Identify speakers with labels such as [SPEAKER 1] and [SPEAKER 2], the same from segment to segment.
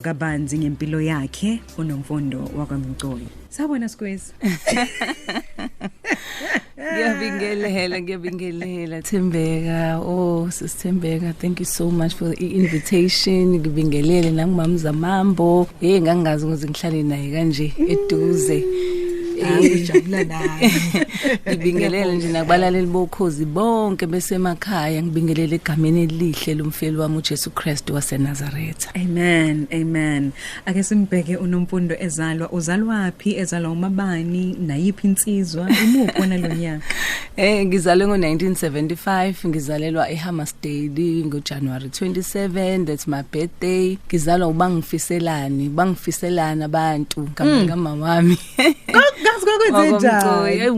[SPEAKER 1] kabanzi ngempilo yakhe uNomfundo wakwaMgcoyi. Sawubona Squeeze.
[SPEAKER 2] Ngiyabingelela Thembeka. Sisithembeka, thank you so much for the invitation. Ngibingelele nangumama Zamambo. Ngangazi ukuthi ngihlale naye kanje eduze.
[SPEAKER 1] Ngijabula naye.
[SPEAKER 2] Ngibingelele nje nakubalaleli bokhozi bonke besemakhaya. Ngibingelele egameni elihle lomfeli wami uJesu Kristu waseNazaretha.
[SPEAKER 1] Amen, amen. Ake simbheke uNomfundo uzalwapi, ezalwa umabani, nayiphi insizwa, umuphi wona lo nyaka?
[SPEAKER 2] Ngizalwe ngo1975, ngizalelwa eHammersdale ngoJanuary 27, that's my birthday. Ngizalwa ubangifiselana abantu ngamama wami.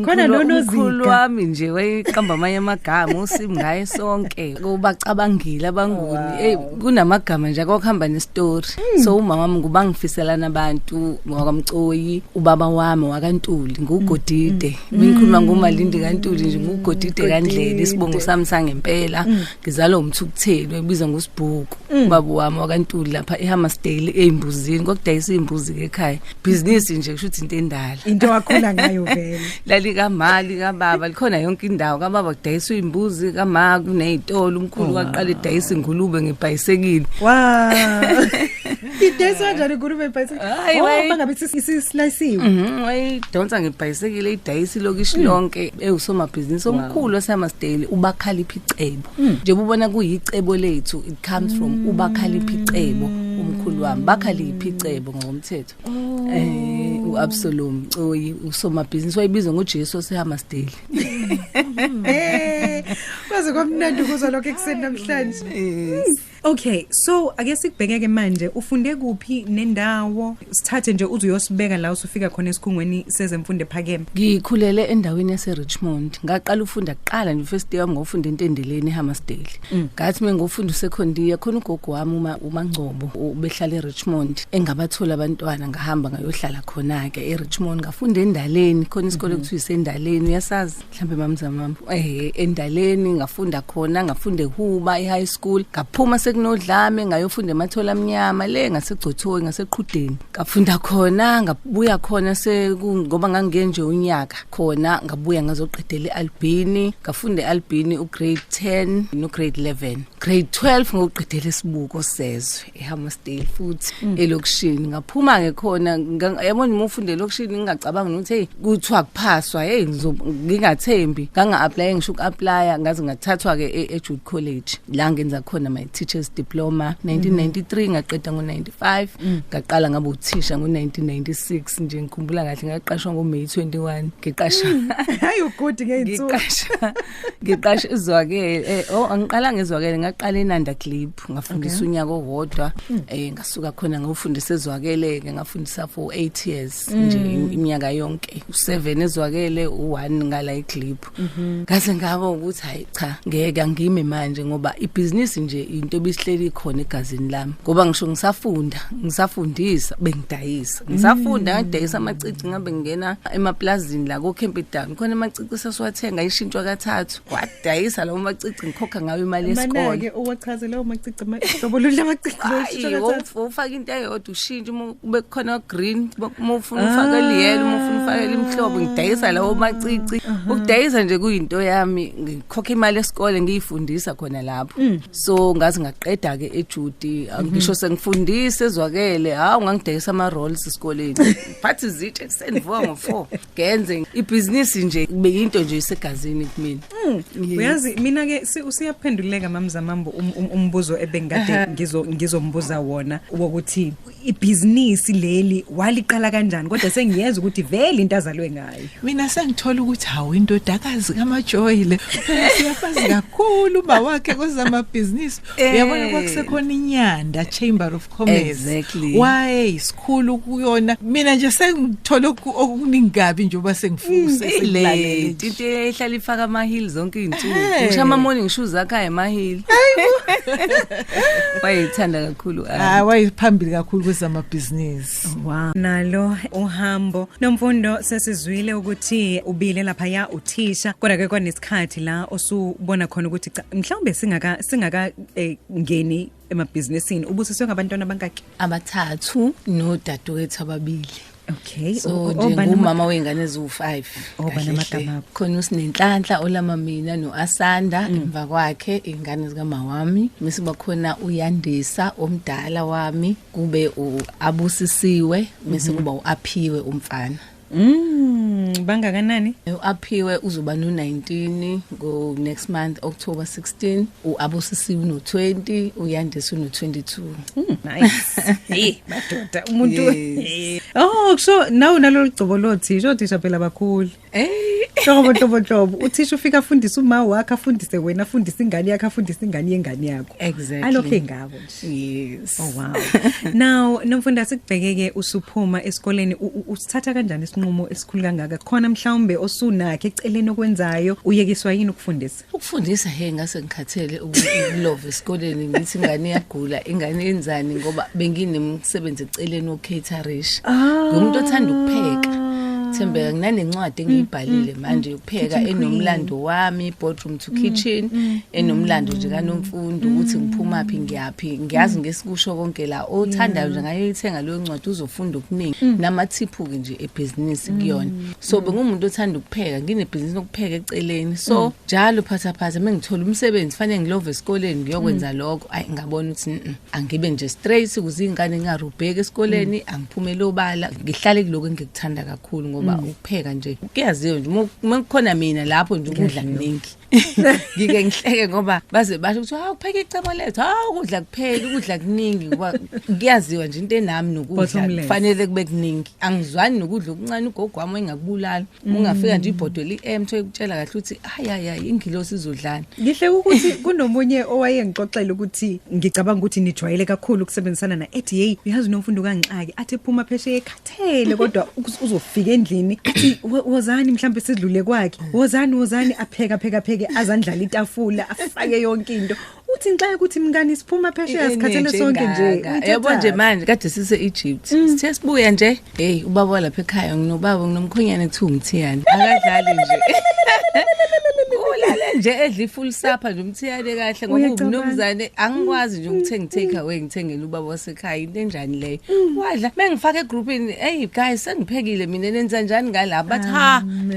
[SPEAKER 1] Khona
[SPEAKER 2] noNozika wami nje wayeqamba amanye amagama usimngaye sonke ubacabangile abanguni kunamagama nje akuhamba nestory. So umama wami ngubangifiselana abantu wakwaMgcoyi, ubaba wami wakaNtuli nguGodide. Bengikhuluma ngoMalindi kaNtuli nje nguGodide kaNdlela, isibongo sami sangempela. Ngizalwa uMthukutheli ebizwa ngoSibhuku, ubaba wami wakaNtuli lapha eHammersdale ezimbuzini kokudayisa izimbuzi ekhaya. Business nje kusho ukuthi into endala.
[SPEAKER 1] Into wakhula ngayo vele.
[SPEAKER 2] Lalika mali kababa likhona yonke indawo kababa kudayisa izimbuzi kama kunezitolo umkhulu waqala edayisa ingulube ngebhayisekile.
[SPEAKER 1] Wow. Idayisa kanjani ingulube ngebhayisekile? Bangabe sisliceiwe.
[SPEAKER 2] Wayidonsa ngebhayisekile idayisa lokishi lonke usomabhizinisi omkhulu waseHammersdale uBakhaliphi Cebo. Nje ubona kuyicebo lethu, it comes from uBakhaliphi Cebo umkhulu wami Bakhaliphi Cebo ngokomthetho. uAbsalom Mgcoyi usomabhizinisi wayebizwa ngoJesu waseHammersdale.
[SPEAKER 1] Kwaze kwamnandi ukuzwa lokho ekseni namhlanje. Okay, so ake sikubhekeke manje ufunde kuphi nendawo? Sithathe nje uze uyosibeka la usufika khona esikhungweni sezemfundo ephakeme.
[SPEAKER 2] Ngikhulele endaweni yaseRichmond. Ngaqala ufunda kuqala nje first year ngofunda entendeleni eHammersdale. Ngathi mengofunda second year khona ugogo wami uMangcobo ubehlala eRichmond. Engabathola abantwana ngahamba ngayohlala khona ke eRichmond ngafunda endaleni khona isikole kuthiwa isendaleni uyasazi mhlambe mamzamama. Endaleni ngafunda khona ngafunda eHuba eHigh School ngaphuma kunodlame ngayofunda emathola amnyama le ngaseGcothoyi ngaseQhudeni ngafunda khona ngabuya khona ngoba ngangiye nje unyaka khona ngabuya ngazoqedela eAlbini ngafunda eAlbini ugrade 10 no grade 11 grade 12 ngoqedela esibuko sezwe eHammersdale futhi elokishini ngaphuma ke khona yabona uma ufunda elokishini ngingacabanga ukuthi hey kuthiwa kuphaswa hey ngingathembi nganga-apply ngisho uku-apply ngaze ngathathwa ke eJude College la ngenza khona my teacher's diploma 1993 ngaqeda ngo95 ngaqala ngabe uthisha ngo1996 nje ngikhumbula kahle ngaqashwa ngoMay 21 ngiqasha
[SPEAKER 1] hayi ugodi ngeyinsuku
[SPEAKER 2] ngiqasha izwakele angiqala ngezwakele ngaqala eNanda Clip ngafundisa unyaka owodwa ngasuka khona ngofundisa ezwakele ke ngafundisa for 8 years nje iminyaka yonke u7 ezwakele u1 ngala eClip ngase ngaba ukuthi hayi cha ngeke ngime manje ngoba ibusiness nje into bisihleli khona egazini lami ngoba ngisho ngisafundisa bengidayisa ngisafunda ngidayisa amacici ngabe ngena emaplazini la koKempton khona amacici sasiwathenga ishintshwa kathathu wadayisa lawo macici ngikhokha ngayo imali yesikole
[SPEAKER 1] manake uwachazela lawo macici hlobo ludla macici
[SPEAKER 2] lo ufaka into eyodwa ushintshe ube khona green uma ufuna ufaka liyelo uma ufuna ufaka imhlobo ngidayisa lawo macici ukudayisa nje kuyinto yami ngikhokha imali yesikole ngiyifundisa khona lapho so ngazi ngaqeda ke eJude ngisho sengifundisa ezwakele ungangidayisa ama rolls esikoleni phathi izitshe kusendivuka ngo4 ngenze ibusiness nje kube into nje isegazini kumina.
[SPEAKER 1] Uyazi mina ke usiyaphenduleka mamzamambo umbuzo ebengade ngizombuza wona wokuthi ibusiness leli waliqala kanjani kodwa sengiyeza ukuthi vele into azalwe ngayo.
[SPEAKER 3] Mina sengithola ukuthi hawu indodakazi kaMajoyi le siyafazi kakhulu uba wakhe kwezamabhizinisi uyabona kwakusekhona iNyanda Chamber of Commerce.
[SPEAKER 2] Exactly.
[SPEAKER 3] Why isikhulu kuyona mina nje sengithola okuningabi nje oba sengifuse
[SPEAKER 2] sengilale into ehlala ifaka amahili zonke izinsuku ngisho ama morning shoes akha emahili wayithanda kakhulu
[SPEAKER 3] wayiphambili kakhulu kwezamabhizinisi.
[SPEAKER 1] Wow. Nalo uhambo Nomfundo sesizwile ukuthi ubile lapha ya uthisha kodwa ke kwanesikhathi la osubona khona ukuthi mhlawumbe singaka ungakangeni emabhizinisini ubusiswe ngabantwana abangaki?
[SPEAKER 2] Abathathu nodadewethu ababili.
[SPEAKER 1] Okay.
[SPEAKER 2] So ngumama wengane eziwu5.
[SPEAKER 1] Banamagama.
[SPEAKER 2] Khona uSinenhlanhla olama mina noAsanda emva kwakhe ingane zika mawami. Bese bakhona uYandisa omdala wami, kube uAbusisiwe, bese kuba uAphiwe umfana.
[SPEAKER 1] Bangakanani?
[SPEAKER 2] UAphiwe uzoba no19 go next month October 16, uAbusisiwe no20, uYandisa no22.
[SPEAKER 1] Nice. Madoda umuntu. Oh, so now nalo ligcobolothi sho phela abakhulu. Hlobo uthisha ufika afundisa uma wakhe afundise wena afundisa ingane yakhe afundisa ingane yengane yakho.
[SPEAKER 2] Exactly.
[SPEAKER 1] Alokho ngabo nje.
[SPEAKER 2] Yes.
[SPEAKER 1] Oh wow. Now nomfunda sikubhekeke usuphuma esikoleni usithatha kanjani isinqumo esikhulu kangaka? Khona mhlawumbe osunakhe eceleni okwenzayo uyekiswa yini ukufundisa?
[SPEAKER 2] Ukufundisa ngase ngikhathele ukulove esikoleni ngithi ingane yagula ingane yenzani ngoba benginemsebenzi eceleni ocaterish. Ngumuntu othanda ukupheka. Thembeka nginencwadi engiyibhalile manje ukupheka enomlando wami boardroom to kitchen enomlando nje kaNomfundo ukuthi ngiphuma phi ngiyaphi ngiyazi ngesikusho konke la othandayo nje ngayithenga leyo ncwadi uzofunda okuningi namathiphu ke nje ebusiness kuyona. So bengumuntu othanda ukupheka nginebusiness lokupheka eceleni so njalo phatha mengithola umsebenzi fanele ngilove esikoleni ngiyokwenza lokho ngabona ukuthi angibe nje straight ukuze ingane ngarubheka esikoleni angiphumele obala ngihlale kuloko engikuthanda kakhulu ngoba ukupheka nje kuyaziwa nje ukukhona mina lapho nje ukudla kuningi ngike ngihleke ngoba baze basho ukuthi ukupheka icebo lethu ukudla kuphela ukudla kuningi ngoba kuyaziwa nje into enami nokudla kufanele kube kuningi angizwani nokudla okuncane ugogo wami engakubulala ungafika nje ibhodwe iM2 ekutshela kahle ukuthi hayi ingilosi izodlana.
[SPEAKER 1] Ngihle ukuthi kunomunye owayengixoxela ukuthi ngicabanga ukuthi nijwayele kakhulu ukusebenzisana na ethi hey uyazi Nomfundo kangixaki athi phuma pheshe ekhathele kodwa uzofika endlini athi wozani mhlambe sidlule kwakhe wozani apheka azandlala itafula afake yonke into uthi nxa ukuthi mngani siphuma phesheya sikhathele sonke nje
[SPEAKER 2] yabo nje manje kade sise Egypt sithe sibuya nje hey ubaba lapha ekhaya nginobaba nginomkhonyane ethu ngithiyani akadlali nje ulale nje edla full supper nje umthiyane kahle ngoba umnumzane angikwazi nje ukuthenga take away ngithengele ubaba wasekhaya into enjani leyo wadla mengifaka egroupini hey guys sengiphekile mina nenza njani ngala bathi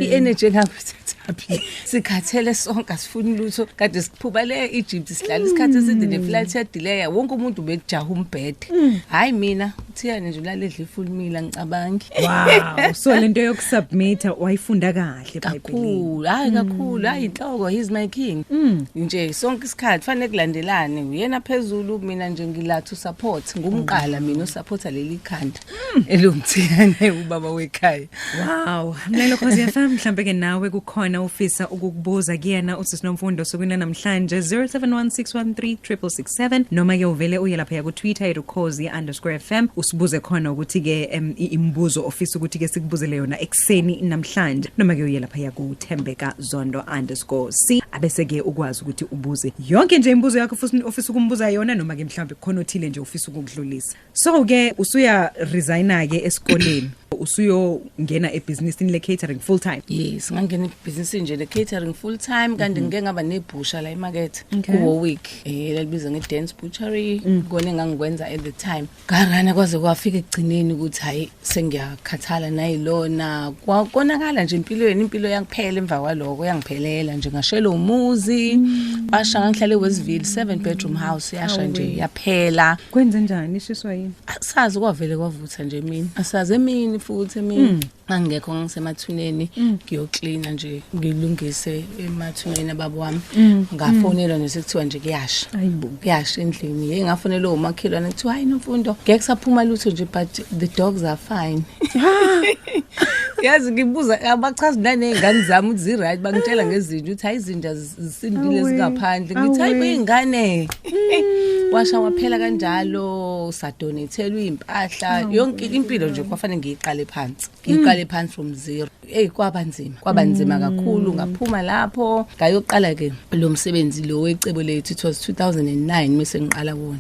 [SPEAKER 2] i-energy ngaphi sikhathele sonke asifuni lutho kade siphupha le Egypt sihlala isikhathi eside ne-flight yadelay wonke umuntu bekujaha umbhede hayi mina uthiyane nje ulale edla full meal angicabangi.
[SPEAKER 1] Wow, so lento yokusubmit wayifunda kahle
[SPEAKER 2] eBhayibhelini kakhulu hayi inhloko he's my king nje sonke isikhathi fanele kulandelane uyena phezulu mina nje ngilathu support ngumqala mina osupporta leli khanda elomthiyane ubaba wekhaya.
[SPEAKER 1] Wow, mlelo Khosi FM mhlambe ke nawe kukhona ufisa ukukubuza kuyena usisi Nomfundo sokwina namhlanje 0716136667 noma ke uvele uye lapha ku Twitter @Khosi_FM usibuze khona ukuthi ke imbuzo ofisa ukuthi ke sikubuzele yona ekseni namhlanje noma ke uye lapha ku Thembeka Zondo_C abese ke ukwazi ukuthi ubuze yonke nje imbuzo yakho ofisa ukumbuza yona noma ke mhlambe khona othile nje ufisa ukudlulisa. So ke usuya resigna ke esikoleni usuyo ngena ebusinessini le catering full time.
[SPEAKER 2] Yes ngangena ebusinessini nje le catering full time kanti ngeke ngaba nebhusha la emarket kuwo week lelibiza ngeDance Butchery kone ngangikwenza at the time garana kwaze kwafika egcineni ukuthi hayi sengiyakhathala nayilona kwakonakala nje impilo yangiphela emva kwaloko yangiphelela nje ngashela umuzi basha ngihlale Westville 7 bedroom house yasha nje yaphela.
[SPEAKER 1] Kwenze njani ishiswa yini?
[SPEAKER 2] Sazi kwavele kwavutha nje mina asaze emini futhi mina angekho ngisemathuneni ngiyocleana nje ngilungise emathuneni ababo wami ngafonelwa nje sekuthiwa nje kuyasha endlini hey ngafonelwa umakhelwane kuthiwa hayi Nomfundo ngeke saphuma lutho nje but the dogs are fine. Yazi ngibuza abachazi nanezingane zami ukuthi zi right bangitshela ngezinto ukuthi hayi izinja zisindile zingaphandle ngithi hayi bayingane washa waphela kanjalo sadonethelwa impahla yonke impilo nje kwafanele ngiyiqale phansi from zero. Kwaba nzima kakhulu ngaphuma lapho ngayoqala ke lo msebenzi lo wecebo lethu it was 2009 mise ngiqala wona.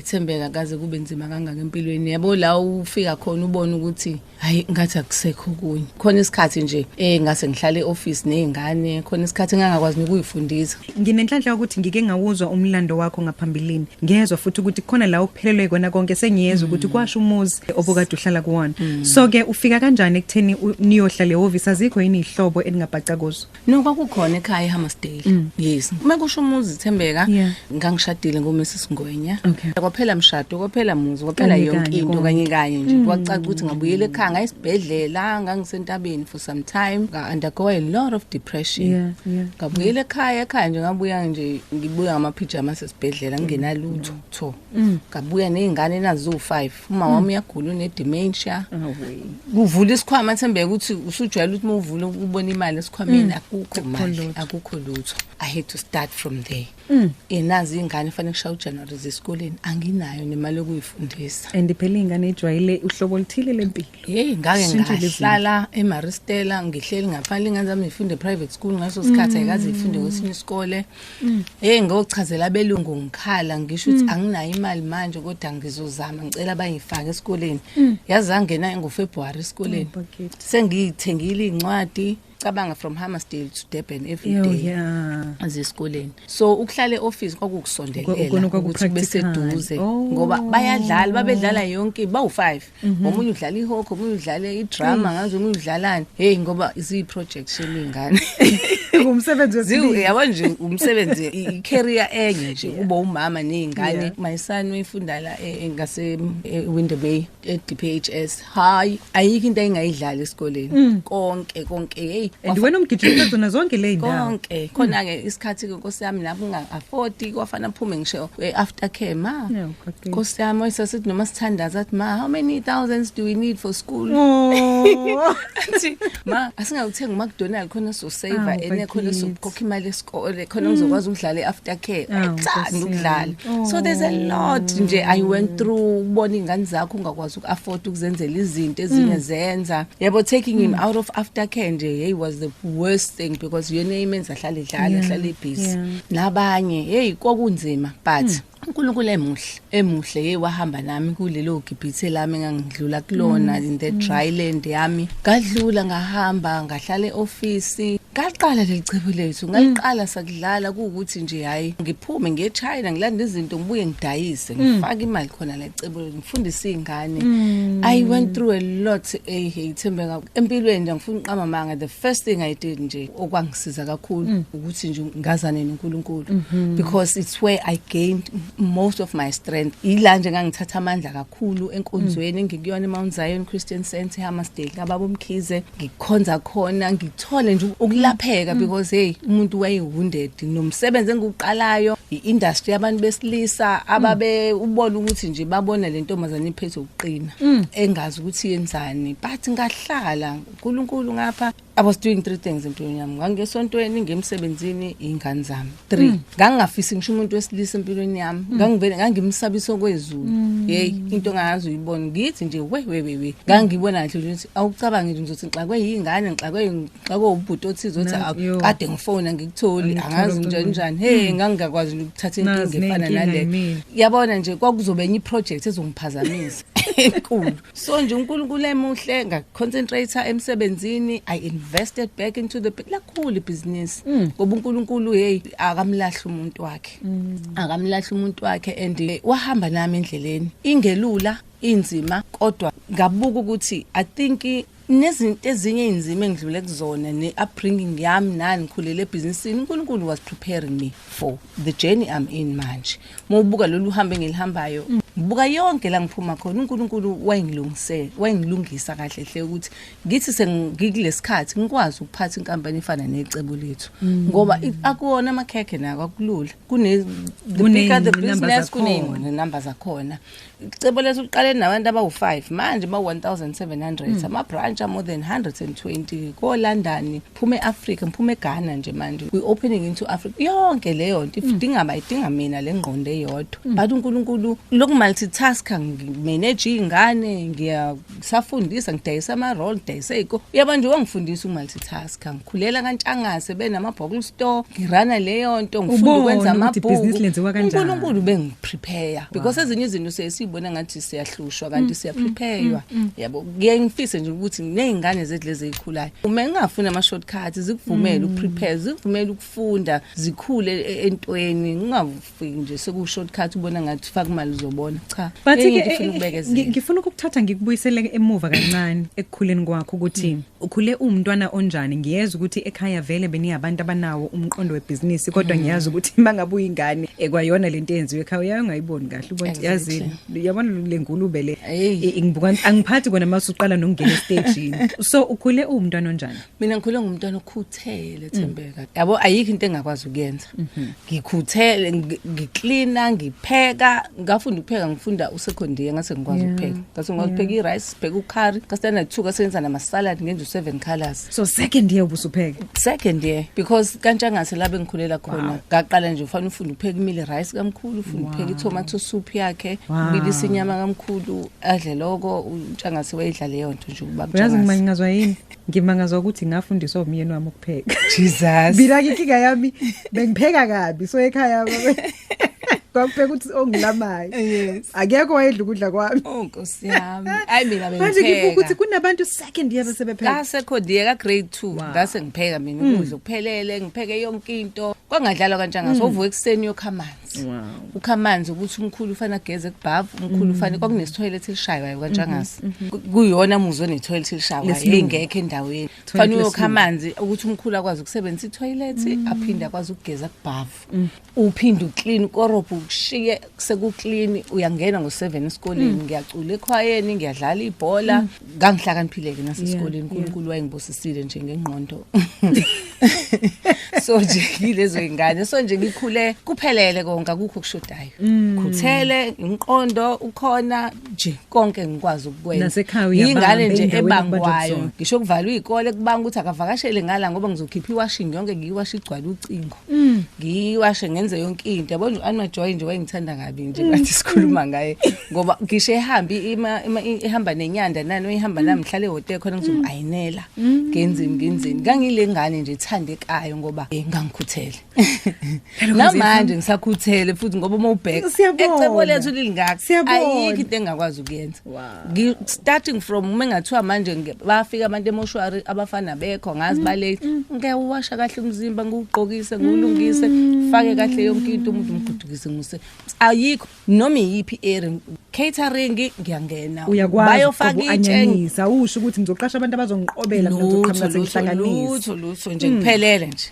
[SPEAKER 2] Thembeka kaze kube nzima kangaka empilweni yabo la ufika khona ubona ukuthi hayi ngathi akusekho okunye khona isikhathi nje ngase ngihlale e-office nezingane khona isikhathi ngangakwazi ukuyifundisa.
[SPEAKER 1] Nginenhlanhla ukuthi ngike ngawuzwa umlando wakho ngaphambilini ngiyezwa futhi ukuthi khona la uphelelwe kona konke sengiyezwa ukuthi kwasho umuzi obukade uhlala kuwona. So ke ufika kanjani ekutheni niyohlala e-office azikho yini ihlobo elingabhaca kuzo?
[SPEAKER 2] No kwakukhona ekhaya eHammersdale. Yes uma kusho umuzi Thembeka ngangishadile ngoMrs Ngwenya kwaphela mshado kwaphela muzi kwaphela yonke into kanye nje kwacaca ukuthi ngabuyela ekhaya ngayisibhedlela ngangisentabeni for some time undergo a lot of depression. Ngabuyela ekhaya nje ngabuya nje ngibuya ngamaphijama esibhedlela ngingenalutho tho. Ngabuya nezingane nazo 5 uma wami uyagula une dementia. Kuvula isikhwama Thembeka ukuthi usujwayela ukuthi mawuvula ubona imali esikhwameni akukho lutho. I had to start from there. Nazi ingane fanele kushaya uJanuary esikoleni anginayo nemali yokuyifundisa.
[SPEAKER 1] And phela ingane ejwayele uhlobo oluthile lempilo.
[SPEAKER 2] Ngake ngahlala eMaristella ngihleli ngaphandle ingane zami ifunde private school ngaso sikhathi ayikaze ifunde kwesinye isikole. Ngokuchazela abelungu ngikhala ngisho ukuthi anginayo imali manje kodwa ngizozama ngicela bayifake esikoleni. Yazi angena ngoFebruary esikoleni. Sengiyithengile incwadi cabanga from Hammersdale to Durban every day ezesikoleni. So ukuhlala e-office kwakukusondelela ukuthi beseduze ngoba bayadlala babedlala yonke bawu5 omunye udlala ihokho omunye udlala idrama ngazo omunye udlalana ngoba izi-projects shemingane
[SPEAKER 1] umsebenzi wesibili
[SPEAKER 2] yabo nje umsebenzi i-career enye nje kuba umama nezingane. My son uyifunda la ngase Winter Bay e-DPHS hayi ayikho into engayidlala esikoleni konke
[SPEAKER 1] and wena umgijima zona zonke le indawo
[SPEAKER 2] konke khona ke isikhathi ke Nkosi yami lapho unga-afford kwafana phume ngisho aftercare Nkosi yami wayesasithi noma sithandaza athi ma how many thousands do we need for school athi ma asingawuthenga uMcDonald khona so saver ene khona sokhokha imali esikole khona ngizokwazi ukudlala e-aftercare ethanda ukudlala. So there's a lot nje I went through ukubona ingane zakho ungakwazi uku-afford ukuzenzela izinto ezinye zenza yabo taking him out of aftercare nje was the worst thing because your name is ahlale ahlale busy nabanye kwakunzima but uNkulunkulu emuhle wahamba nami kulelo gibhithe lami engangidlula kulona in the dry land yami ngadlula ngahamba ngahlala e-office ngaqala lelicebo lethu ngaliqala sakudlala ukuthi nje hayi ngiphume ngiye eChina ngilanda izinto ngibuye ngidayise ngifaka imali khona lecebo ngifundisa izingane. I went through a lot Thembeka empilweni nje ngifuna uqama manga. The first thing I did nje okwangisiza kakhulu ukuthi nje ngazane noNkulunkulu because it's where I gained most of my strength. Ila nje ngangithatha amandla kakhulu enkonzweni engikuyona eMount Zion Christian Center eHammersdale kababa uMkhize ngikhonza khona ngithole nje ukulapheka because umuntu wayewounded nomsebenzi engiqalayo i-industry yabantu besilisa ababe ubona ukuthi nje babona le ntombazana iphethe ukuqina engazi ukuthi yenzani but ngahlala uNkulunkulu ngapha. I was doing 3 things empilweni yami. Ngangesontweni ngemsebenzini ingane zami 3 ngangafisi ngisho umuntu wesilisa empilweni yami ngangimsabiso kwezulu into ngayazi uyibona ngithi nje we ngangibona nje ukuthi awucabangi nje ngizothi nxakwe yingane nxakwe ubhuti othize othi akade ngifona ngikutholi angazi njani ngangakwazi ukuthatha inkinga efana nale yabona nje kwakuzobe enye iproject ezongiphazamisa enkulu. So nje uNkulunkulu emuhle ngaconcentrate emsebenzini. I invested back into the lakhulu business ngoba uNkulunkulu akamlahla umuntu wakhe and wahamba nami endleleni ingelula inzima kodwa ngabuka ukuthi I think nezinto ezinye inzima engidlule kuzona ne-upbringing yami nani ngikhulele ebhizinisini uNkulunkulu was preparing me for the journey I'm in manje. Mawubuka lolu hambe ngilihambayo ngibuka yonke la ngiphuma khona uNkulunkulu wayengilungisa kahle hle ukuthi ngithi sengikulesikhathi ngikwazi ukuphatha inkampani efana necebo lethu ngoba akuwona amakhekhe nako akulula the bigger the business kunenamba zakhona. Icebo lethu liqale nabantu abawu5 manje ba1700 ama branch more than 120 ko London phume eAfrica phume eGhana nje manje we opening into Africa yonke leyo nto idinga mina lengqondo eyodwa but uNkulunkulu ngimultitasker, ngimanage ingane, ngiyasafundisa, ngidayisa ama roll, ngidayisa iko. Yaba nje wangifundisa umultitasker. Ngikhulela kaNtshangase benama-bottle store, ngirana leyo nto, ngifunda ukwenza amabhuku. uNkulunkulu bengiprepare because ezinye izinto siyibona ngathi siyahlushwa kanti siyapreparewa. Yabo ngiyangifisa nje ukuthi nezingane zethu lezi ezikhulayo uma ngingafuna ama shortcuts zikuvumela ukuprepare, zikuvumela ukufunda, zikhule entweni, ngingafiki nje seku shortcut ubona ngathi faka imali uzobona. Cha, ngifuna ukubekezela.
[SPEAKER 1] Ngifuna ukuthatha ngikubuyisele emuva kancane ekukhuleni kwakho ukuthi ukhule umntwana onjani. Ngiyeza ukuthi ekhaya vele beniyabantu abanawo umqondo webusiness kodwa ngiyazi ukuthi mangabuya ingane ekwayona lento eyenziwe ekhaya uyayingayiboni kahle ubona yazi yabona le ngulube le ngibuka angiphathi kona masuqala nokungena stageini. So ukhule umntwana onjani?
[SPEAKER 2] Mina ngikhule ngumntwana okhuthele Thembeka. Yabo ayikho into engakwazi ukuyenza. Ngikhuthele, ngicleana, ngipheka, ngafunda ukupheka, ngifunda usekhondiya ngase ngikwazi ukupheka. Ngase ngikwazi ukupheka i-rice, pheka ucurry, kasitana 2 kasenza nama salad ngenza 7 colors.
[SPEAKER 1] So second year ubusupheka?
[SPEAKER 2] Second year because kaNtshangase la bengikhulela khona. Ngaqala nje ufana ufunda ukupheka imile rice kamkhulu, ufunda ukupheka itomato soup yakhe, ubilisa inyama kamkhulu, adle lokho uNtshangase wayidla leyo nto nje ubaba
[SPEAKER 1] Uyazi ngimangazwa yini? Ngimangazwa ukuthi ngafundiswa umyeni wami ukupheka.
[SPEAKER 2] Jesus.
[SPEAKER 1] Bila inkinga yami bengipheka kabi so ekhaya kwakupheka ukuthi ongilamayo.
[SPEAKER 2] Yes.
[SPEAKER 1] Akekho wayedla ukudla kwami.
[SPEAKER 2] Oh Nkosi yami. Ayi mina
[SPEAKER 1] Manje
[SPEAKER 2] bengipheka.
[SPEAKER 1] ngibuka ukuthi kunabantu second year besebepheka.
[SPEAKER 2] Ngasekhondiya ka grade 2 ngase ngipheka mina ukudla kuphelele, ngipheke yonke into. Kwangadlalwa kaNtshangase uvuka ekseni yokhamanzi. Ukhamanzi ukuthi umkhulu ufana geze kubhavu, umkhulu ufana kwakunesitoilet elishaywayo kaNtshangase. Kuyona muzo netoilet elishaywayo engekho endaweni. Ufana uyokhamanzi ukuthi umkhulu akwazi ukusebenzisa itoilet aphinde akwazi ukugeza kubhavu. Uphinde uclean korobho ukushiye sekuclean uyangena ngo7 esikoleni ngiyacula ekhwayeni ngiyadlala ibhola ngangihlakaniphileke nasesikoleni uNkulunkulu wayengibosisile nje ngengqondo. So nje yilezo ingane so nje ngikhule kuphelele konke akukho kushodayo. Khuthele inqondo ukhona nje konke ngikwazi ukukwenza.
[SPEAKER 1] Nasekhaya
[SPEAKER 2] ingane nje ebangwayo ngisho kuvalwa izikole kubanga ukuthi akavakashele ngala ngoba ngizokhipha iwashing yonke ngiyiwasha igcwala ucingo. Ngiyiwashe ngenze yonke into yabona uAnma Joy nje wayengithanda kabi nje bathi sikhuluma ngaye ngoba ngisho ehamba nenyanda nani uyihamba nami mhlale ehotel khona ngizomayinela ngenzini ngangile ngane nje ithandekayo ngoba ngangikhuthele namanje ngisakhuthele futhi ngoba uma ubheka ecebo lethu lilingaka ayikho into engakwazi ukuyenza. Starting from mengathiwa manje bafika abantu emoshwari abafana bekho ngazi bale ngiyawasha kahle umzimba ngugqokise ngulungise fake kahle yonke into umuntu umgudukise nguse ayikho noma yipi area catering ngiyangena
[SPEAKER 1] bayofaka anyanisa usho ukuthi ngizoqasha abantu abazongiqobela mina ngizoqhamuka sengihlanganisa
[SPEAKER 2] lutho nje kuphelele nje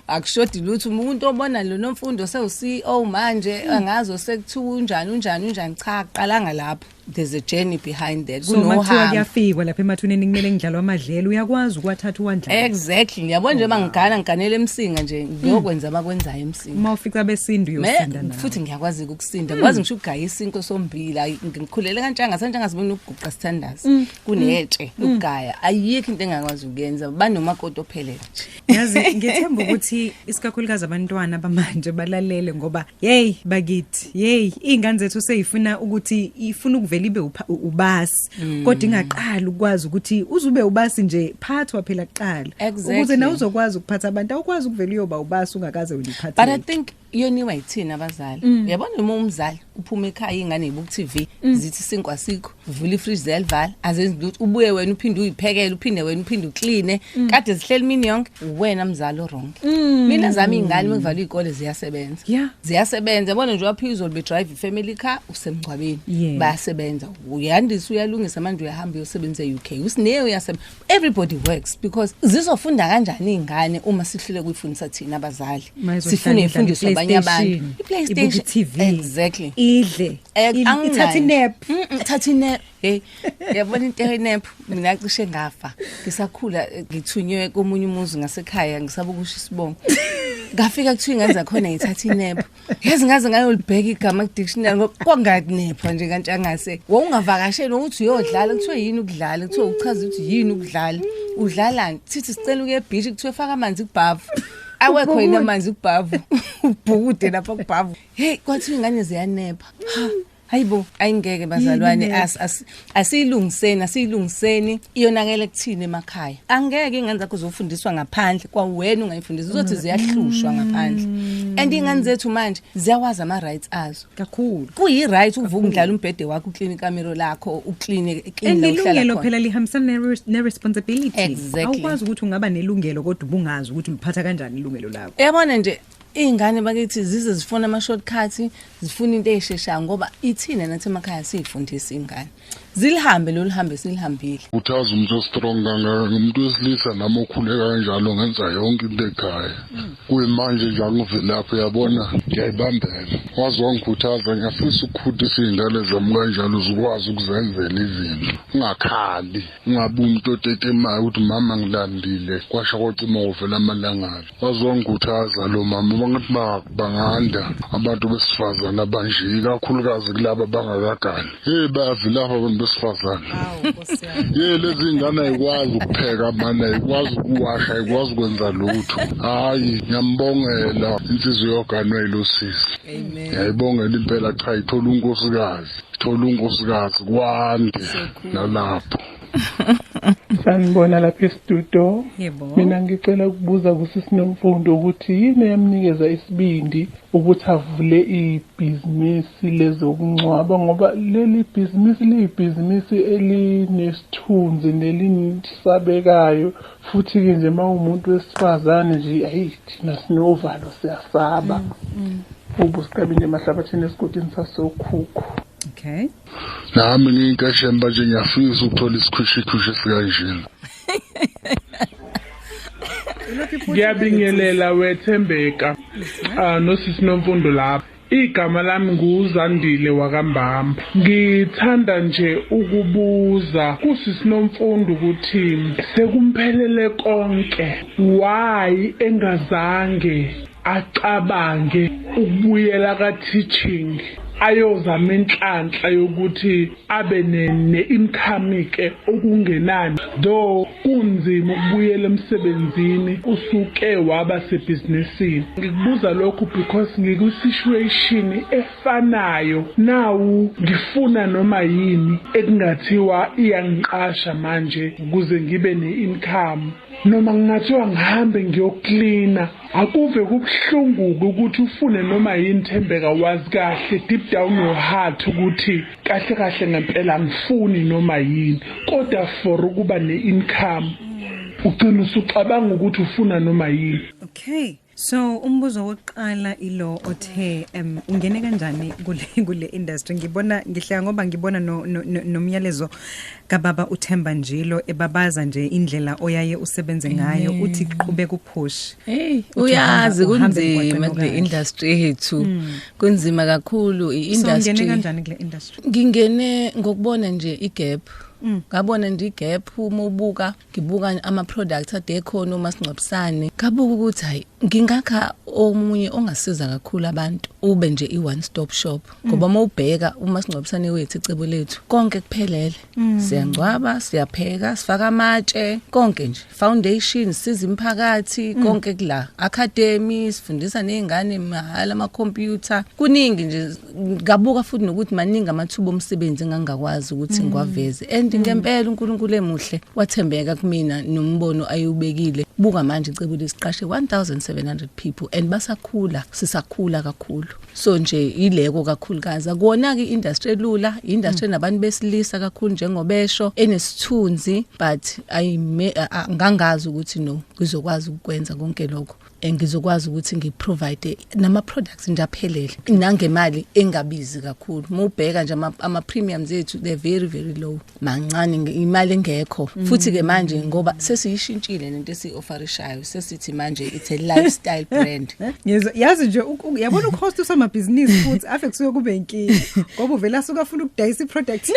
[SPEAKER 2] akushoti lutho umuntu obona lo nomfundo sewu-CEO manje angazo sekuthiwa unjani cha aqalanga lapho. There's a journey behind that.
[SPEAKER 1] So mathiwa kuyafikwa lapha emathuneni kumele ngidlalwa amadlelo uyakwazi ukwathatha uwandla.
[SPEAKER 2] Exactly. Yabona nje mangiganele emsinga nje ngiyokwenza abakwenzayo emsinga.
[SPEAKER 1] Uma ufika besindu uyosinda nawe.
[SPEAKER 2] Futhi ngiyakwazi ukusinda. Ngikwazi ngisho ukugaya isinko sombila. Ngikhulele kaNtshangase bona ukuguqa standards. Kunetshe ukugaya. Ayikho into engakwazi ukuyenza. Banomakoti ophelele nje.
[SPEAKER 1] Yazi ngithemba ukuthi isikakhulukazi abantwana bamanje balalele ngoba hey bakithi ingane zethu seyifuna ukuthi ifuna vele ibe ubasi kodwa ingaqala ukwazi ukuthi uzube ubasi nje phathwa phela kuqala ukuze na uzokwazi ukuphatha abantu awukwazi ukuvela uyoba ubasi ungakaze uliphathe.
[SPEAKER 2] But I think yoniwa yithina abazali. Uyabona uma umzali uphuma ekhaya ingane ibuka TV zithi sinkwa sikho uvula ifridge yalivala azenzi lutho ubuye wena uphinde uyiphekele uphinde wena uphinde uclean kade zihleli mini yonke wena mzali wrong. Mina zami ingane mengivala izikole ziyasebenza yabona nje waphizolo be drive family car usemgcwabeni bayasebenza uyandisa uyalungisa manje uyahamba uyosebenza eUK usineyo uyasebenza everybody works because zizofunda kanjani ingane uma sihlule kuyifundisa thina abazali sifune ifundiswe abanye abantu iPlayStation
[SPEAKER 1] TV
[SPEAKER 2] exactly
[SPEAKER 1] idle ithatha nap
[SPEAKER 2] hey yabona into nap mina cishe ngafa ngisakhula ngithunywe komunye umuzi ngasekhaya ngisabuka usho isibongo ngafika kuthiwa ingane zakhona ngithatha nap yazi ngaze ngayolibheka igama ku dictionary ngoba kwangati nap nje kaNtshangase wawungavakashela ukuthi uyodlala kuthiwa yini ukudlala kuthiwa uchaza ukuthi yini ukudlala udlalani sithi sicela uke beach kuthiwa faka amanzi kubhavu awekho yena manje ubhavu ubhukude lapha kubhavu hey kwathi ingane ziyanepha hayibo ayingeke bazalwane asiyilungiseni iyonakele kuthini emakhaya angeke ingane zakho zofundiswa ngaphandle kwawena ungayifundisa uzothi ziyahlushwa ngaphandle and ingane zethu manje ziyawazi ama rights azo
[SPEAKER 1] kakhulu
[SPEAKER 2] kuyi right uvuka umdlala umbhede wakho uclean ikamero lakho uclean
[SPEAKER 1] ilungelo phela lihambisana ne responsibility
[SPEAKER 2] awukwazi
[SPEAKER 1] ukuthi ungaba nelungelo kodwa ubungazi ukuthi uliphatha kanjani ilungelo lakho
[SPEAKER 2] yabona nje ingane bakithi zize zifuna ama shortcuts zifuna into esheshayo ngoba ithina nathi emakhaya sifundisa ingane zilihambe loluhambe silihambile
[SPEAKER 4] uthaza umuntu strong kangaka umuntu wesilisa nami okhuleka kanjalo ngenza yonke into ekhaya kuyimanje nje angivelaphi yabona ngiyayibambela wazi wangikhuthaza ngiyafisa ukukhutisa izingane zami kanjalo zikwazi ukuzenzela izinto ungakhali ungabe umuntu otetemayo ukuthi mama ngilandile kwasha kwacima uvela amalangana wazi wangikhuthaza lo mama bangathi banganda abantu besifazana abanje kakhulukazi kulabo bangakagani bayavilapha abantu besifazana lezi ingane ayikwazi ukupheka mana ayikwazi ukuwasha ayikwazi ukwenza lutho hayi ngiyambongela insizwe yoganwe yilosisi amen ngiyayibongela impela cha ithola unkosikazi kwande nalapho
[SPEAKER 5] sanibona lapha estudio mina ngicela ukubuza kusisinomfundo ukuthi yini yamnikeza isibindi ukuthi avule ibhizinisi lezokungcwaba ngoba leli bhizinisi liyibhizinisi elinesithunzi nelinisabekayo futhi ke nje mawumuntu wesifazane nje thina sinovalo siyasaba ubusikabini emahlabathini esigodini sasokhukho
[SPEAKER 1] okay
[SPEAKER 4] nami nginkashemba nje ngiyafisa ukuthola isikhushikhushe sikanjeni
[SPEAKER 5] ngiyabingelela wethembeka nosisi nomfundo lapha igama lami nguZandile wakambamba ngithanda nje ukubuza kusisi nomfundo ukuthi sekumphelele konke why engazange acabange ukubuyela ka teaching ayozama inhlanhla yokuthi abe ne-income ke okungenani do kunzima ukubuyela emsebenzini usuke waba sebhizinisini ngikubuza lokho because ngiku-situation efanayo nawu ngifuna noma yini ekungathiwa iyangiqasha manje ukuze ngibe ne-income noma ngingathiwa ngihambe ngiyoklina akuve kubuhlungu ukuthi ufune noma yini Thembeka wazi kahle deep down your heart ukuthi kahle ngempela ngifuni noma yini kodwa for ukuba ne-income ugcina usucabanga ukuthi ufuna noma yini.
[SPEAKER 1] Okay, so umbuzo wokuqala ilo othe ungene kanjani kule industry ngihleka ngoba ngibona nomyalezo kababa uThemba Njilo ebabaza nje indlela oyaye usebenze ngayo uthi qhubeka kupush.
[SPEAKER 2] Uyazi kunzima kule industry yethu kunzima kakhulu iindustry.
[SPEAKER 1] So ungene kanjani kule industry?
[SPEAKER 2] Ngingene ngokubona nje igap. Ngabona nje igap uma ubuka ngibuka ama products ade khona umasingcwabisane ngabuka ukuthi hayi ngingakha omunye ongasiza kakhulu abantu ube nje i-one stop shop ngoba mawubheka umasingcwabisane wethu icebo lethu konke kuphelele siyangcwaba siyapheka sifaka amatshe konke nje foundation siza imphakathi konke kula academy sifundisa nezingane mahala ama computer kuningi nje ngabuka futhi nokuthi maningi amathuba omsebenzi engangakwazi ukuthi ngiwaveze and ngempela uNkulunkulu emuhle wathembeka kumina nombono ayubekile buka manje icebo lesiqashe 1700 people and basakhula sisakhula kakhulu so nje ileko kakhulukazi akona ke industry elula industry nabantu besilisa kakhulu njengobesho enesithunzi but ngangazi ukuthi no ngizokwazi ukwenza konke lokho engizokwazi ukuthi ngiprovide nama products nje aphelele nangemali engabizi kakhulu mawubheka nje ama premiums ethu they very very low mancane imali engekho futhi ke manje ngoba sesiyishintshile lento esiofferishayo sesithi manje it's a lifestyle brand
[SPEAKER 1] yazi nje yabona ucost usama business futhi afe kusuke kube inkingi ngoba uvela suka ufuna ukudayisa iproduct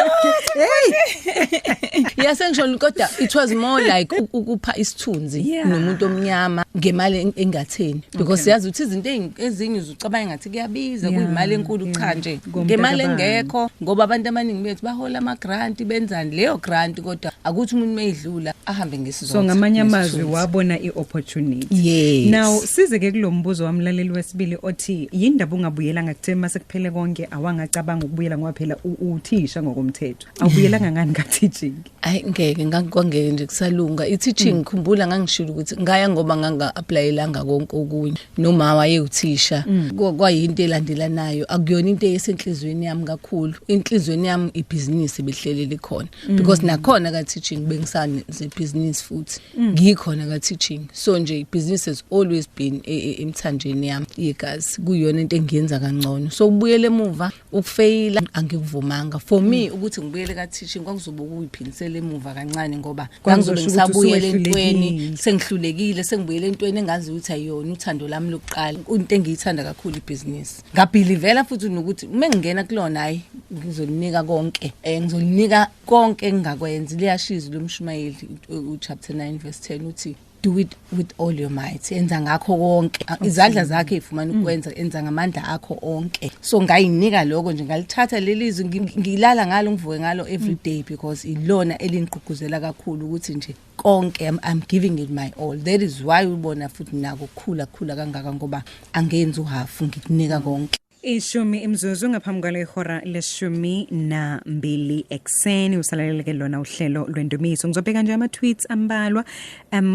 [SPEAKER 1] hey
[SPEAKER 2] Yasengisho kodwa it was more like ukupha isithunzi nomuntu omnyama ngemali engatheni because yazi ukuthi izinto ezinye uzucabanga ngathi kuyabiza kuyimali enkulu cha nje ngemali engekho ngoba abantu abaningi bethu bahola ama grant benzani leyo grant kodwa akuthi umuntu mayidlula ahambe ngesizotha.
[SPEAKER 1] So ngamanye amazwi wabona iopportunity.
[SPEAKER 2] Yes.
[SPEAKER 1] Now sizeke kulombuzo wamlaleli wesibili othi yindaba ungabuyela ngakuthema mase kuphele konke awangacabanga ukubuyela ngoba phela uthisha ngokomthetho. Awubuyela ngani ka teaching?
[SPEAKER 2] Ayi ngeke ngangeke nje kusalunga i-teaching ngikhumbula ngangishilo ukuthi ngaya ngoba nganga-applyelanga konke okunye noma wayewuthisha kwayinto elandelanayo akuyona into esenhlizweni yami kakhulu inhlizweni yami ibhizinisi behlelele khona because nakhona ka teaching bengisane ze-business futhi ngikhona ka teaching so nje business has always been emthanjeni yami yegazi kuyona into engiyenza kangcono so ubuyele emuva ukufaila angikuvumanga for me ukuthi ngibuyele ka teaching kwakuzoba ukuyiphindisela emuva kancane ngoba ngizobe ngisabuyele entweni sengihlulekile sengibuyele entweni engazi ukuthi ayona uthando lami lokuqala into engiyithanda kakhulu ibusiness ngabhilivela futhi nokuthi mengingena kulona hayi ngizolinika konke ngizolinika konke engakwenza liyashiza lomshumayeli chapter 9 verse 10 uthi do it with all your might enza ngakho konke izandla zakhe ifumana ukwenza enza ngamandla akho onke so ngayinika lokho nje ngalithatha lelizwi ngilala ngalo ngivuke ngalo every day because ilona elingqugquzela kakhulu ukuthi nje konke I'm giving it my all. That is why ubona futhi nako khula kangaka ngoba angenzi uhafu ngikunika konke.
[SPEAKER 1] Ishumi imzuzu ngaphambi kwalehora leshumi na mbili ekseni usalaleleke lona uhlelo lwendumiso ngizobheka nje ama tweets ambalwa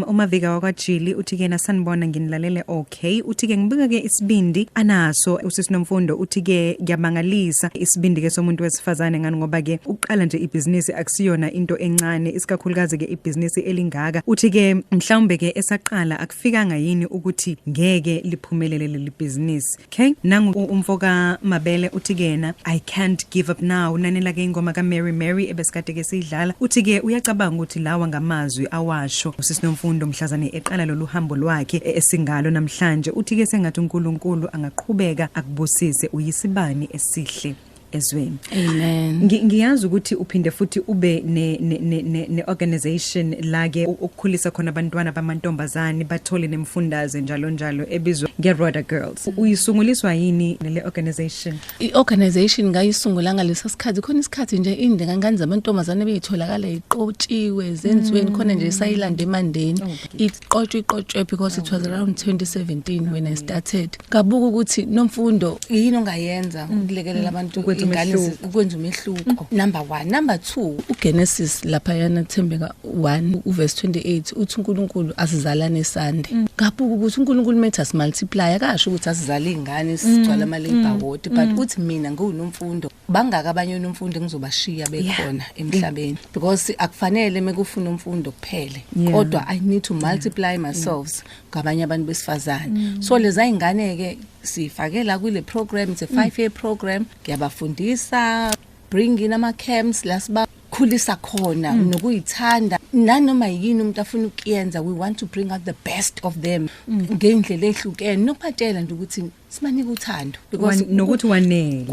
[SPEAKER 1] umavika wakwaJili uthi ke nasanibona nginilalele okay uthi ke ngibika ke isibindi anaso usisinomfundo uthi ke ngiyamangalisa isibindi ke somuntu wesifazane ngani ngoba ke uqala nje ibusiness akusiyona into encane isikakhulukazi ke ibusiness elingaka uthi ke mhlawumbe ke esaqala akufikanga yini ukuthi ngeke liphumelele leli business okay nangu umfoka Mabele uthi kena I can't give up now nanela ke ingoma ka Mary ebesikade ke sidlala uthi ke uyacabanga ukuthi lawa ngamazwi awasho usisinomfundo mhlazane eqala lolu hambo lwakhe esingalo namhlanje uthi ke sengathi uNkulunkulu angaqhubeka akubusise uyisibani esihle ezweni.
[SPEAKER 2] Amen.
[SPEAKER 1] Ngiyazi ukuthi uphinde futhi ube ne organization lake ukukhulisa khona abantwana bamantombazane bathole nemfundaze njalo ebizwa ngeRoda Girls. Uyisunguliswa yini le organization?
[SPEAKER 2] I-organization ngayisungula ngalesa sikhathi khona isikhathi nje indinga ngani zamantombazane beyitholakala iqotshiwe zenziweni khona nje sayilanda emandeni iqotshwe because it was around 2017 when I started. Kabuka ukuthi nomfundo yini ongayenza ukulekelela abantu ingane ukwenza umehluko. Number 1, number 2 uGenesis lapha yana Thembeka 1 uverse 28 uthi uNkulunkulu asizalane esande. Kabuka ukuthi uNkulunkulu metha multiply akasho ukuthi asizale ingane sigcwala ama labor ward but uthi mina ngunomfundo bangaka abanye nomfundo ngizobashiya bekhona emhlabeni because akufanele mekufuna umfundo kuphele kodwa I need to multiply myself ngabanye abantu besifazane so leza ingane ke sifakela kule program it's a 5-year program ngiyabafundisa bring in ama camps lasiba khulisa khona nokuyithanda nanoma yini umuntu afuna ukuyenza we want to bring out the best of them ngendlela ehlukene nokuphatela nje ukuthi simanika uthando
[SPEAKER 1] because nokuthi wanele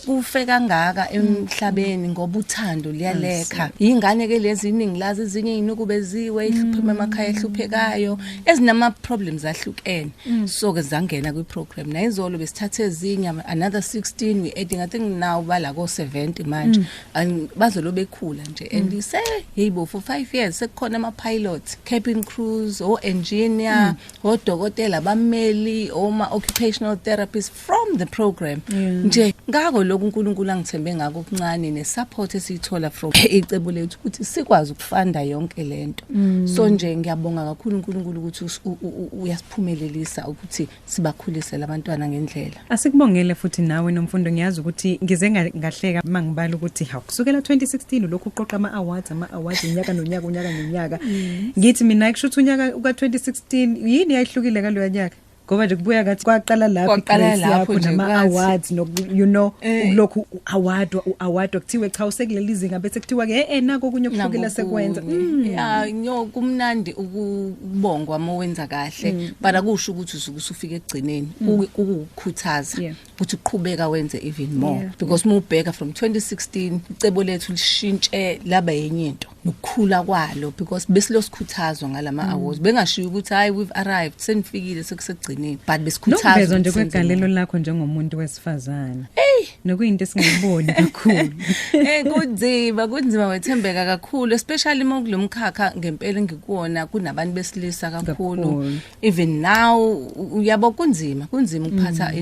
[SPEAKER 2] kufe kangaka emhlabeni ngoba uthando liyalekha ingane ke lezi iningi lazi ezinye inukubeziwe ihluphema emakhaya ehluphekayo ezinama problems ahlukene so ke zangena kwi program nayizolo besithathe ezinye another 16 we adding I think now bala ko 70 manje bazolo bekhula nje and you say yebo for 5 years sekukhona ama pilots cabin crews or engineer or dokotela bameli or ma occupation therapists from the program nje ngako lokho uNkulunkulu angithembe ngako okuncane nesupport esithola from icebo lethu ukuthi sikwazi ukufunda yonke lento so nje ngiyabonga kakhulu uNkulunkulu ukuthi uyasiphumelelisa ukuthi sibakhulise labantwana ngendlela.
[SPEAKER 1] Asikubongele futhi nawe nomfundo ngiyazi ukuthi ngize ngahleka mangibala ukuthi kusukela 2016 lokho uqoqa ama awards unyaka nonyaka ngithi mina kushuthi unyaka uka 2016 yini yayihlukile kaloya nyaka ngoba nje kubuya ngathi kwaqala lapho nama awards no you know lokhu award kuthiwe cha usekuleli izinga bese kuthiwa ke nako kunye kuhlukile sekwenza
[SPEAKER 2] kumnandi ukubongwa uma wenza kahle but akusho ukuthi usufika egcineni ukukhuthaza ukuthi uqhubeka wenze even more because uma ubheka from 2016 icebo lethu lishintshe laba yenye into nokukhula kwalo because besilokhuthazwa ngalama awards bengashiya ukuthi hayi we've arrived senifikile sekusegcineni but besikhuthazwa
[SPEAKER 1] nokuvezwa nje kwegalelo lakho njengomuntu wesifazana nokuyinto esingayiboni kakhulu
[SPEAKER 2] kunzima wethembeka kakhulu especially uma kulomkhakha ngempela ngikuona kunabantu besilisa kakhulu even now uyabo kunzima ukuphatha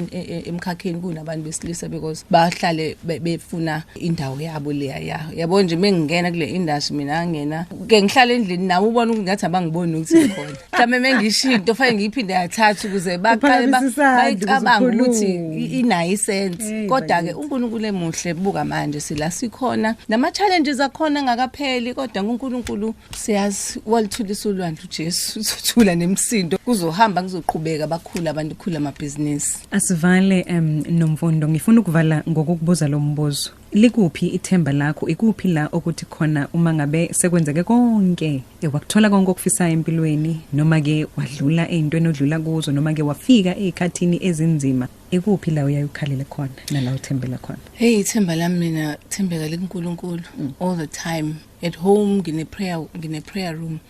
[SPEAKER 2] emkhakheni kunabantu besilisa because bahlale befuna indawo yabo leya yabo nje mengingena kule industry mina ngena ke ngihlala endlini nawo ubona ukuthi abangiboni ukuthi khona mhlawumbe mengishinto fanele ngiyiphinde yathatha ukuze baqale bayicabanga ukuthi inayo isense kodwa ke uNkulunkulu emuhle buka manje sila sikhona nama challenges akhona ngakapheli kodwa uNkulunkulu siyazi walithulisa ulwandle uJesu uzothula nemsindo kuzohamba kuzoqhubeka bakhula abantu khula amabhizinisi
[SPEAKER 1] asivale Nomfundo ngifuna ukuvala ngokukubuza lo mbuzo likuphi ithemba lakho ikuphi la ukuthi khona uma ngabe sekwenzeke konke wakuthola konke okufisayo empilweni noma ke wadlula ezintweni odlula kuzo noma ke wafika ezikhathini ezinzima ikuphi la uyayukhalele khona nala uthembela khona
[SPEAKER 2] hey ithemba lami mina thembeka leNkulunkulu all the time at home ngine prayer room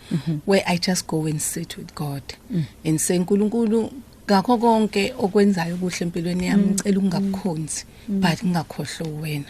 [SPEAKER 2] where I just go and sit with God and say uNkulunkulu ngakho konke okwenzayo kuhle empilweni yami ngicela ungakukhonzi but ngakhohlwa wena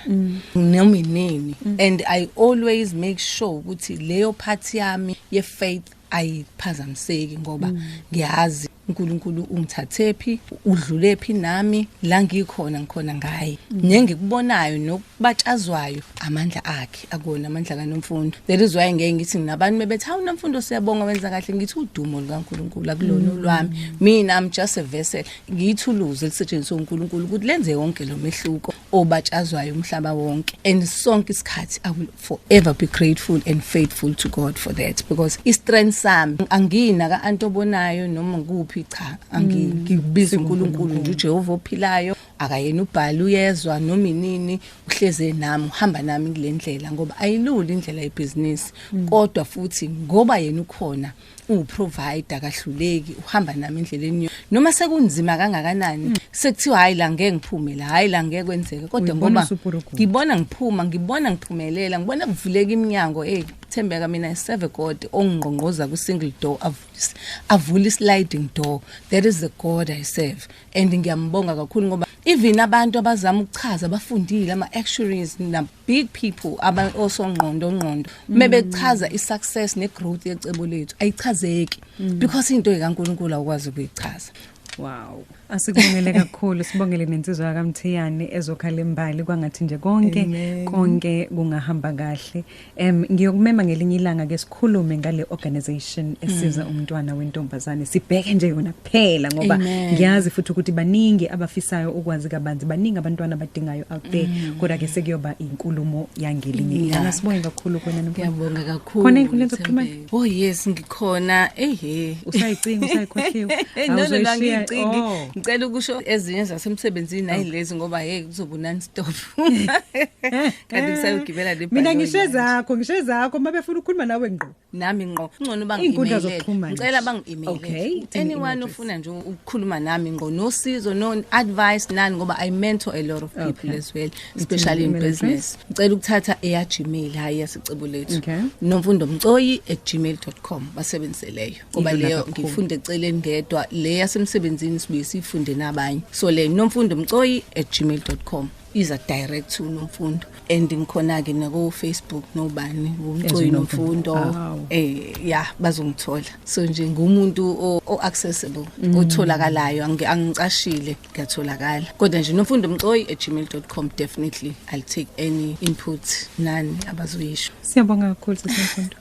[SPEAKER 2] noma inini and I always make sure ukuthi leyo part yami ye faith ayiphazamiseki ngoba ngiyazi uNkulunkulu ungithathephi udlulephi nami la ngikhona ngaye ngikubonayo nokubatshazwayo amandla akhe akona amandla kaNomfundo there is why ngeke ngithi nabantu bebethi hawu Nomfundo siyabonga wenza kahle ngithi udumo likaNkulunkulu akulona olwami mina I'm just a vessel ngiyithuluze elisetshenziswa uNkulunkulu ukuthi lenze yonke lo mehluko obatshazwayo umhlaba wonke and sonke isikhathi I will forever be grateful and faithful to God for that because istrength sami angina ka antobonayo noma nguphi cha angikubiza uNkulunkulu nje uJehova ophilayo akayena ubhali uyezwa noma inini uhleze nami uhamba nami kule ndlela ngoba ayilula indlela yebusiness kodwa futhi ngoba yena ukhona uprovider kahluleki uhamba nami endleleni noma sekunzima kangakanani sekuthiwa hayi la ngeke ngiphumele hayi la ngeke kwenzeke kodwa ngoba ngibona ngiphuma ngibona ngiphumelela ngibona kuvuleka iminyango thembeka mina serve God ongqongqoza ku single door avula sliding door that is the God I serve and ngiyambonga kakhulu ngoba even abantu abazama ukuchaza abafundile ama actuaries na big people aba also ngqondo mebechaza isuccess ne growth yecebo lethu ayichazeki because into ekaNkulunkulu akwazi ukuyichaza.
[SPEAKER 1] Wow. Asikubongele kakhulu sibongele nensizwa kaMthiyane ezokhala embali kwangathi nje konke kungahamba kahle. Ngiyokumema ngelinye ilanga ke sikhulume ngale organization esiza umntwana wentombazane sibheke nje yona kuphela ngoba ngiyazi futhi ukuthi baningi abafisayo ukwazi kabanzi baningi abantwana abadingayo out there kodwa ke sekuyoba inkulumo yangelinye ilanga sibonge kakhulu kona
[SPEAKER 2] ngiyabonga kakhulu
[SPEAKER 1] khona inkulumo zokuxhumana
[SPEAKER 2] oh yes ngikhona
[SPEAKER 1] usayicinga usayikhohliwe
[SPEAKER 2] ngicela ukusho ezinye zasemsebenzini ayilezi ngoba hey kuzoba non stop kanti kusayogibela le
[SPEAKER 1] mina ngishe zakho mabefuna ukukhuluma nawe ngqo
[SPEAKER 2] nami ngqo ngcono bangi-email ngicela bangi-email anyone ofuna nje ukukhuluma nami ngqo nosizo no advice nani ngoba I mentor a lot of people as well especially in business ngicela ukuthatha eya-Gmail hayi yasicebo lethu nomfundomcoyi@gmail.com basebenzeleyo ngoba leyo ngifunde eceleni ngedwa le yasemsebenzini sibuye sifunde nabanye so le nomfundomcoyi@gmail.com iza direct to Nomfundo and ngikhona ke nako Facebook nobani uMcoyi Nomfundo bazongithola so nje ngumuntu o accessible otholakalayo angicashile ngiyatholakala kodwa nje nomfundomcoyi@gmail.com definitely I'll take any input nani abazoyisho.
[SPEAKER 1] Siyabonga kakhulu sisifundo.